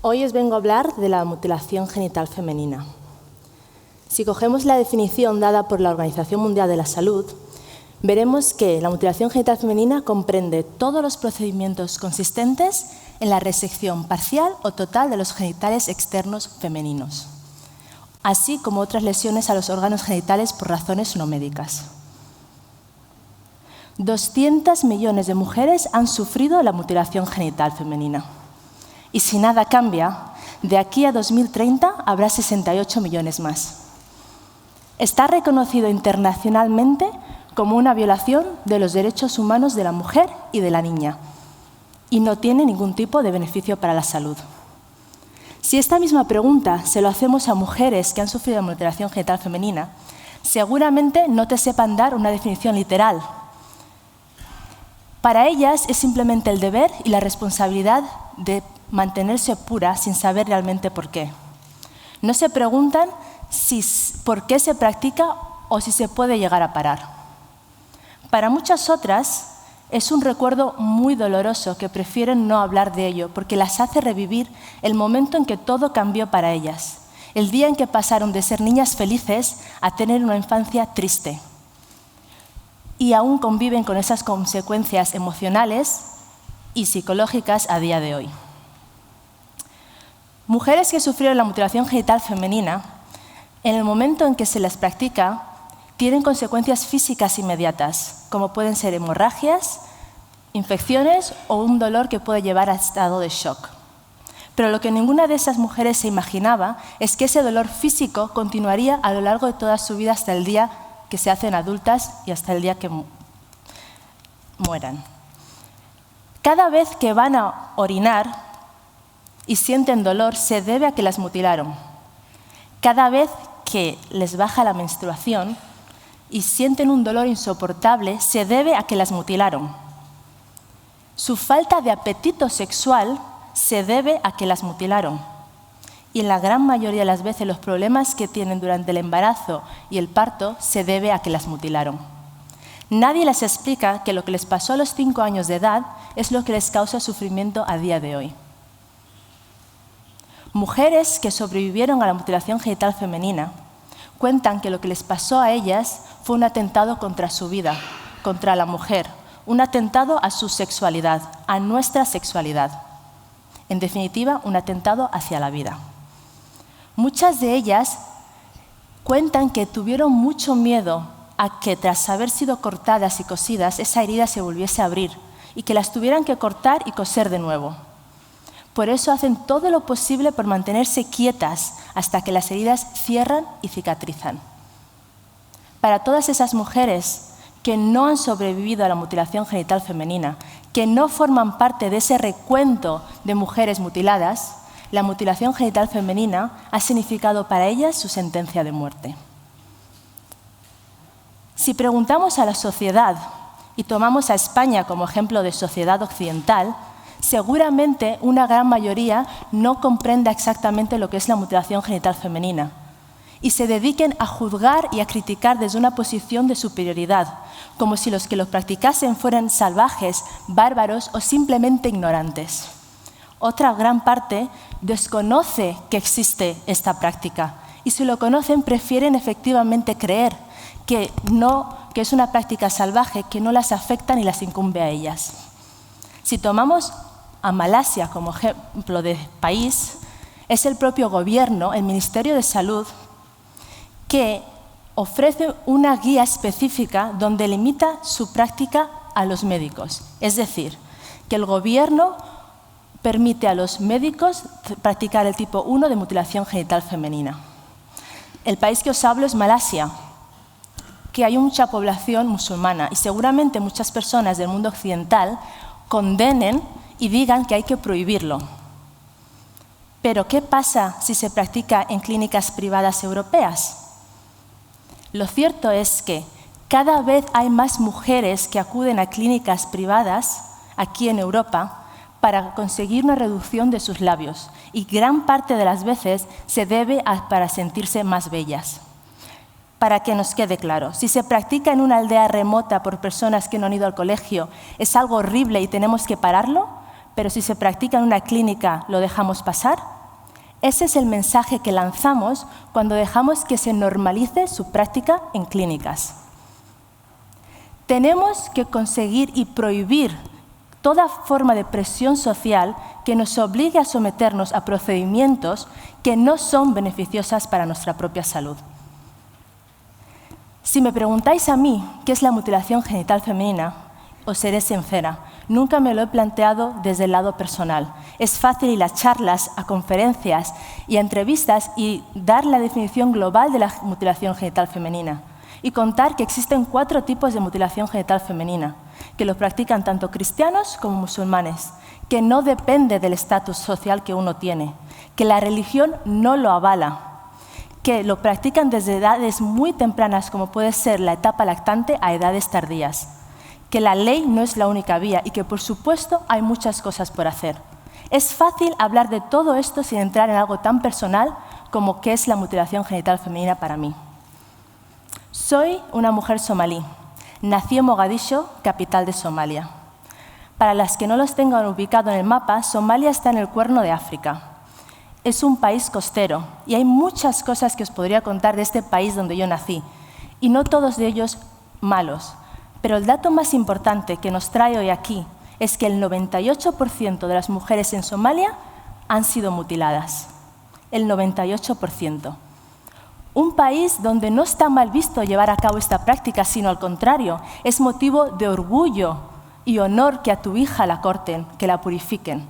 Hoy os vengo a hablar de la mutilación genital femenina. Si cogemos la definición dada por la Organización Mundial de la Salud, veremos que la mutilación genital femenina comprende todos los procedimientos consistentes en la resección parcial o total de los genitales externos femeninos, así como otras lesiones a los órganos genitales por razones no médicas. 200 millones de mujeres han sufrido la mutilación genital femenina. Y si nada cambia, de aquí a 2030 habrá 68 millones más. Está reconocido internacionalmente como una violación de los derechos humanos de la mujer y de la niña, y no tiene ningún tipo de beneficio para la salud. Si esta misma pregunta se lo hacemos a mujeres que han sufrido mutilación genital femenina, seguramente no te sepan dar una definición literal. Para ellas es simplemente el deber y la responsabilidad de mantenerse pura sin saber realmente por qué. No se preguntan por qué se practica o si se puede llegar a parar. Para muchas otras es un recuerdo muy doloroso que prefieren no hablar de ello porque las hace revivir el momento en que todo cambió para ellas, el día en que pasaron de ser niñas felices a tener una infancia triste. Y aún conviven con esas consecuencias emocionales y psicológicas a día de hoy. Mujeres que sufrieron la mutilación genital femenina, en el momento en que se les practica, tienen consecuencias físicas inmediatas, como pueden ser hemorragias, infecciones o un dolor que puede llevar a estado de shock. Pero lo que ninguna de esas mujeres se imaginaba es que ese dolor físico continuaría a lo largo de toda su vida hasta el día que se hacen adultas y hasta el día que mueran. Cada vez que van a orinar y sienten dolor, se debe a que las mutilaron. Cada vez que les baja la menstruación y sienten un dolor insoportable, se debe a que las mutilaron. Su falta de apetito sexual se debe a que las mutilaron. Y en la gran mayoría de las veces los problemas que tienen durante el embarazo y el parto se debe a que las mutilaron. Nadie les explica que lo que les pasó a los 5 años de edad es lo que les causa sufrimiento a día de hoy. Mujeres que sobrevivieron a la mutilación genital femenina cuentan que lo que les pasó a ellas fue un atentado contra su vida, contra la mujer, un atentado a su sexualidad, a nuestra sexualidad. En definitiva, un atentado hacia la vida. Muchas de ellas cuentan que tuvieron mucho miedo a que tras haber sido cortadas y cosidas, esa herida se volviese a abrir y que las tuvieran que cortar y coser de nuevo. Por eso hacen todo lo posible por mantenerse quietas hasta que las heridas cierran y cicatrizan. Para todas esas mujeres que no han sobrevivido a la mutilación genital femenina, que no forman parte de ese recuento de mujeres mutiladas, la mutilación genital femenina ha significado para ellas su sentencia de muerte. Si preguntamos a la sociedad y tomamos a España como ejemplo de sociedad occidental, seguramente una gran mayoría no comprenda exactamente lo que es la mutilación genital femenina y se dediquen a juzgar y a criticar desde una posición de superioridad, como si los que lo practicasen fueran salvajes, bárbaros o simplemente ignorantes. Otra gran parte desconoce que existe esta práctica y si lo conocen prefieren efectivamente creer que es una práctica salvaje que no las afecta ni las incumbe a ellas. Si tomamos a Malasia como ejemplo de país, es el propio gobierno, el Ministerio de Salud, que ofrece una guía específica donde limita su práctica a los médicos. Es decir, que el gobierno permite a los médicos practicar el tipo 1 de mutilación genital femenina. El país que os hablo es Malasia, que hay mucha población musulmana y seguramente muchas personas del mundo occidental condenen y digan que hay que prohibirlo. Pero, ¿qué pasa si se practica en clínicas privadas europeas? Lo cierto es que cada vez hay más mujeres que acuden a clínicas privadas aquí en Europa para conseguir una reducción de sus labios y gran parte de las veces se debe para sentirse más bellas. Para que nos quede claro, si se practica en una aldea remota por personas que no han ido al colegio, es algo horrible y tenemos que pararlo, pero si se practica en una clínica, ¿lo dejamos pasar? Ese es el mensaje que lanzamos cuando dejamos que se normalice su práctica en clínicas. Tenemos que conseguir y prohibir toda forma de presión social que nos obligue a someternos a procedimientos que no son beneficiosas para nuestra propia salud. Si me preguntáis a mí qué es la mutilación genital femenina, os seré sincera, nunca me lo he planteado desde el lado personal. Es fácil ir a charlas, a conferencias y a entrevistas y dar la definición global de la mutilación genital femenina y contar que existen 4 tipos de mutilación genital femenina, que lo practican tanto cristianos como musulmanes, que no depende del estatus social que uno tiene, que la religión no lo avala, que lo practican desde edades muy tempranas, como puede ser la etapa lactante, a edades tardías, que la ley no es la única vía y que, por supuesto, hay muchas cosas por hacer. Es fácil hablar de todo esto sin entrar en algo tan personal como qué es la mutilación genital femenina para mí. Soy una mujer somalí. Nací en Mogadiscio, capital de Somalia. Para las que no los tengan ubicado en el mapa, Somalia está en el Cuerno de África. Es un país costero y hay muchas cosas que os podría contar de este país donde yo nací, y no todos de ellos malos. Pero el dato más importante que nos trae hoy aquí es que el 98% de las mujeres en Somalia han sido mutiladas. El 98%. Un país donde no está mal visto llevar a cabo esta práctica, sino al contrario, es motivo de orgullo y honor que a tu hija la corten, que la purifiquen.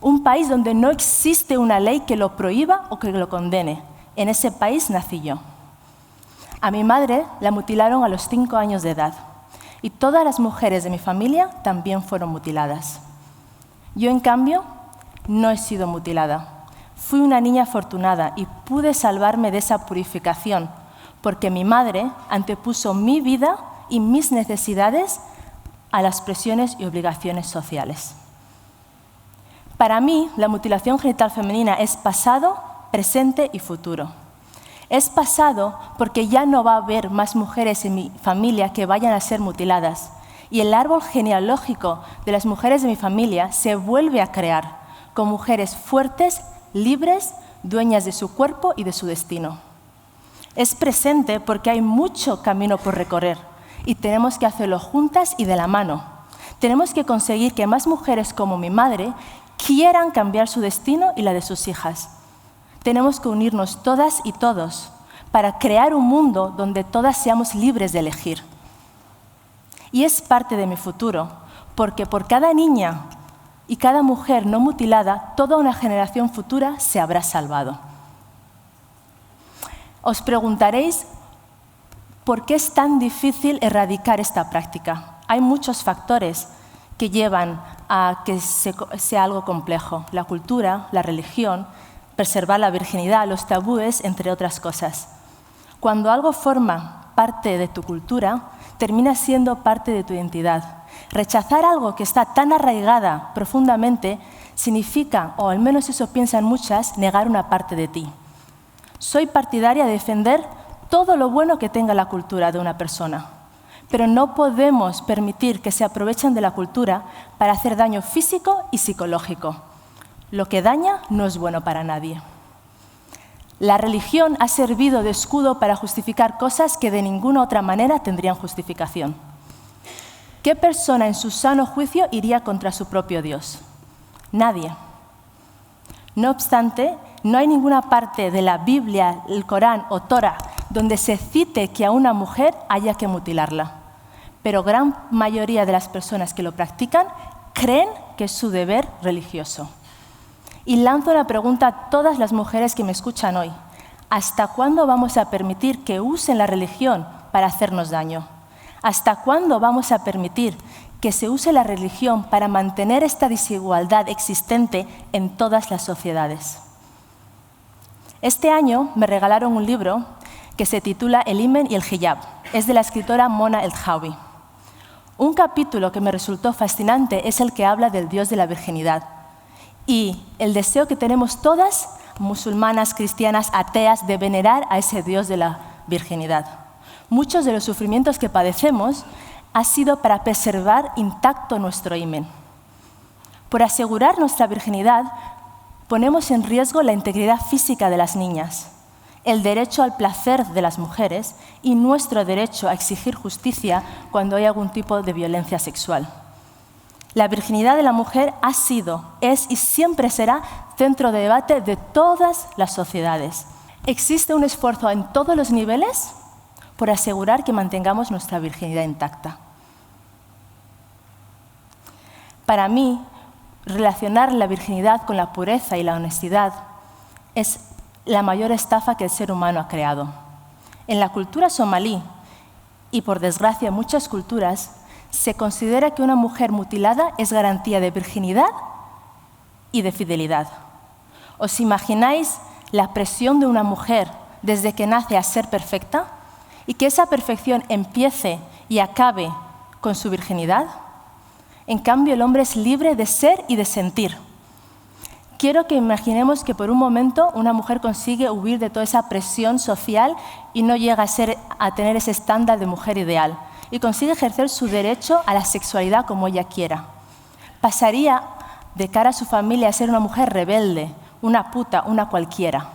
Un país donde no existe una ley que lo prohíba o que lo condene. En ese país nací yo. A mi madre la mutilaron a los 5 años de edad y todas las mujeres de mi familia también fueron mutiladas. Yo, en cambio, no he sido mutilada. Fui una niña afortunada y pude salvarme de esa purificación porque mi madre antepuso mi vida y mis necesidades a las presiones y obligaciones sociales. Para mí, la mutilación genital femenina es pasado, presente y futuro. Es pasado porque ya no va a haber más mujeres en mi familia que vayan a ser mutiladas y el árbol genealógico de las mujeres de mi familia se vuelve a crear con mujeres fuertes, libres, dueñas de su cuerpo y de su destino. Es presente porque hay mucho camino por recorrer y tenemos que hacerlo juntas y de la mano. Tenemos que conseguir que más mujeres como mi madre quieran cambiar su destino y la de sus hijas. Tenemos que unirnos todas y todos para crear un mundo donde todas seamos libres de elegir. Y es parte de mi futuro, porque por cada niña y cada mujer no mutilada, toda una generación futura se habrá salvado. Os preguntaréis por qué es tan difícil erradicar esta práctica. Hay muchos factores que llevan a que sea algo complejo. La cultura, la religión, preservar la virginidad, los tabúes, entre otras cosas. Cuando algo forma parte de tu cultura, termina siendo parte de tu identidad. Rechazar algo que está tan arraigada profundamente significa, o al menos eso piensan muchas, negar una parte de ti. Soy partidaria de defender todo lo bueno que tenga la cultura de una persona, pero no podemos permitir que se aprovechen de la cultura para hacer daño físico y psicológico. Lo que daña no es bueno para nadie. La religión ha servido de escudo para justificar cosas que de ninguna otra manera tendrían justificación. ¿Qué persona en su sano juicio iría contra su propio Dios? Nadie. No obstante, no hay ninguna parte de la Biblia, el Corán o Torá donde se cite que a una mujer haya que mutilarla. Pero gran mayoría de las personas que lo practican creen que es su deber religioso. Y lanzo una pregunta a todas las mujeres que me escuchan hoy. ¿Hasta cuándo vamos a permitir que usen la religión para hacernos daño? ¿Hasta cuándo vamos a permitir que se use la religión para mantener esta desigualdad existente en todas las sociedades? Este año me regalaron un libro que se titula El himen y el hijab. Es de la escritora Mona El-Hawi. Un capítulo que me resultó fascinante es el que habla del Dios de la virginidad y el deseo que tenemos todas, musulmanas, cristianas, ateas, de venerar a ese Dios de la virginidad. Muchos de los sufrimientos que padecemos ha sido para preservar intacto nuestro himen. Por asegurar nuestra virginidad, ponemos en riesgo la integridad física de las niñas, el derecho al placer de las mujeres y nuestro derecho a exigir justicia cuando hay algún tipo de violencia sexual. La virginidad de la mujer ha sido, es y siempre será centro de debate de todas las sociedades. Existe un esfuerzo en todos los niveles por asegurar que mantengamos nuestra virginidad intacta. Para mí, relacionar la virginidad con la pureza y la honestidad es la mayor estafa que el ser humano ha creado. En la cultura somalí, y por desgracia en muchas culturas, se considera que una mujer mutilada es garantía de virginidad y de fidelidad. ¿Os imagináis la presión de una mujer desde que nace a ser perfecta y que esa perfección empiece y acabe con su virginidad? En cambio, el hombre es libre de ser y de sentir. Quiero que imaginemos que por un momento una mujer consigue huir de toda esa presión social y no llega a tener ese estándar de mujer ideal y consigue ejercer su derecho a la sexualidad como ella quiera. Pasaría de cara a su familia a ser una mujer rebelde, una puta, una cualquiera.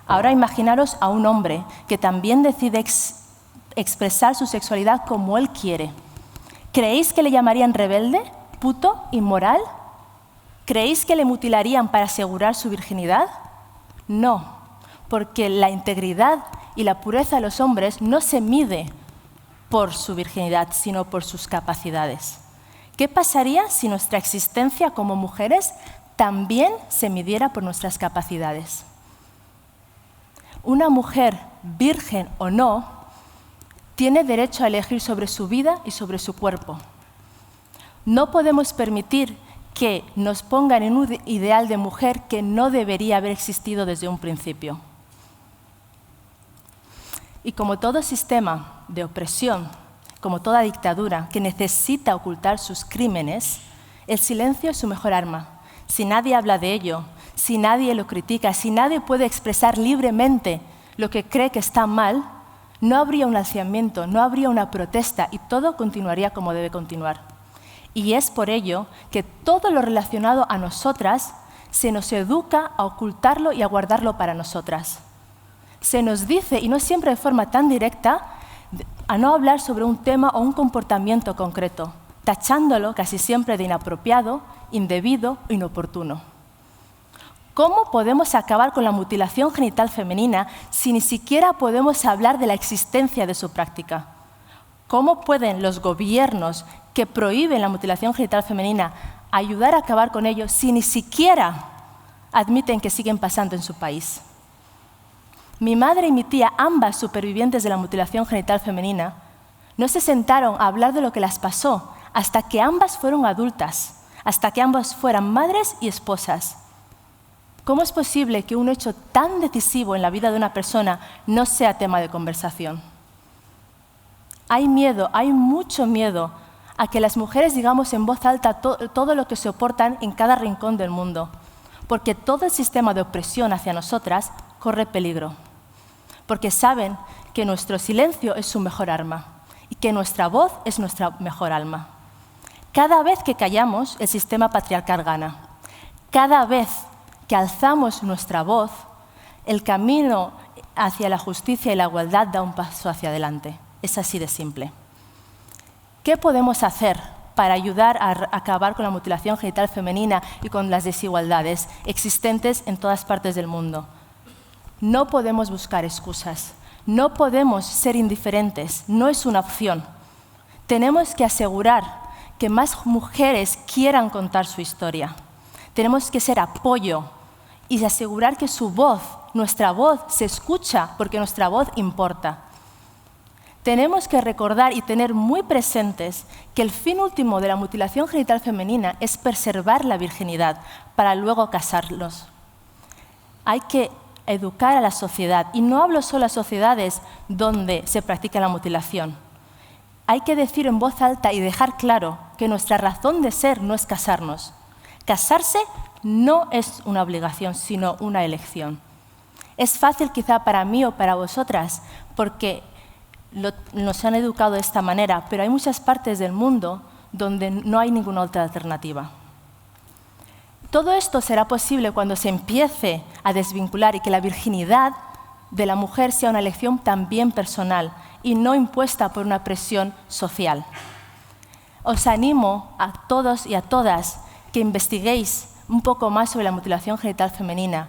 Ahora imaginaros a un hombre que también decide expresar su sexualidad como él quiere. ¿Creéis que le llamarían rebelde, puto, inmoral? ¿Creéis que le mutilarían para asegurar su virginidad? No, porque la integridad y la pureza de los hombres no se mide por su virginidad, sino por sus capacidades. ¿Qué pasaría si nuestra existencia como mujeres también se midiera por nuestras capacidades? Una mujer, virgen o no, tiene derecho a elegir sobre su vida y sobre su cuerpo. No podemos permitir que nos pongan en un ideal de mujer que no debería haber existido desde un principio. Y como todo sistema de opresión, como toda dictadura que necesita ocultar sus crímenes, el silencio es su mejor arma. Si nadie habla de ello, si nadie lo critica, si nadie puede expresar libremente lo que cree que está mal, no habría un alzamiento, no habría una protesta y todo continuaría como debe continuar. Y es por ello que todo lo relacionado a nosotras se nos educa a ocultarlo y a guardarlo para nosotras. Se nos dice, y no siempre de forma tan directa, a no hablar sobre un tema o un comportamiento concreto, tachándolo casi siempre de inapropiado, indebido o inoportuno. ¿Cómo podemos acabar con la mutilación genital femenina si ni siquiera podemos hablar de la existencia de su práctica? ¿Cómo pueden los gobiernos que prohíben la mutilación genital femenina ayudar a acabar con ello si ni siquiera admiten que siguen pasando en su país? Mi madre y mi tía, ambas supervivientes de la mutilación genital femenina, no se sentaron a hablar de lo que las pasó hasta que ambas fueron adultas, hasta que ambas fueran madres y esposas. ¿Cómo es posible que un hecho tan decisivo en la vida de una persona no sea tema de conversación? Hay miedo, hay mucho miedo a que las mujeres digamos en voz alta todo lo que soportan en cada rincón del mundo, porque todo el sistema de opresión hacia nosotras corre peligro, porque saben que nuestro silencio es su mejor arma y que nuestra voz es nuestra mejor alma. Cada vez que callamos, el sistema patriarcal gana. Cada vez que alzamos nuestra voz, el camino hacia la justicia y la igualdad da un paso hacia adelante. Es así de simple. ¿Qué podemos hacer para ayudar a acabar con la mutilación genital femenina y con las desigualdades existentes en todas partes del mundo? No podemos buscar excusas, no podemos ser indiferentes, no es una opción. Tenemos que asegurar que más mujeres quieran contar su historia. Tenemos que ser apoyo y asegurar que su voz, nuestra voz, se escucha porque nuestra voz importa. Tenemos que recordar y tener muy presentes que el fin último de la mutilación genital femenina es preservar la virginidad para luego casarlos. Hay que educar a la sociedad, y no hablo solo a sociedades donde se practica la mutilación. Hay que decir en voz alta y dejar claro que nuestra razón de ser no es casarnos. Casarse no es una obligación, sino una elección. Es fácil quizá para mí o para vosotras, porque nos han educado de esta manera, pero hay muchas partes del mundo donde no hay ninguna otra alternativa. Todo esto será posible cuando se empiece a desvincular y que la virginidad de la mujer sea una elección también personal y no impuesta por una presión social. Os animo a todos y a todas que investiguéis un poco más sobre la mutilación genital femenina,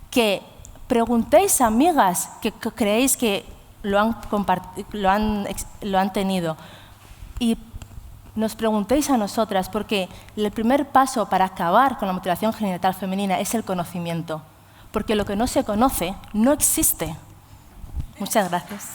que preguntéis a amigas que creéis que lo han tenido y nos preguntéis a nosotras, porque el primer paso para acabar con la mutilación genital femenina es el conocimiento, porque lo que no se conoce no existe. Muchas gracias.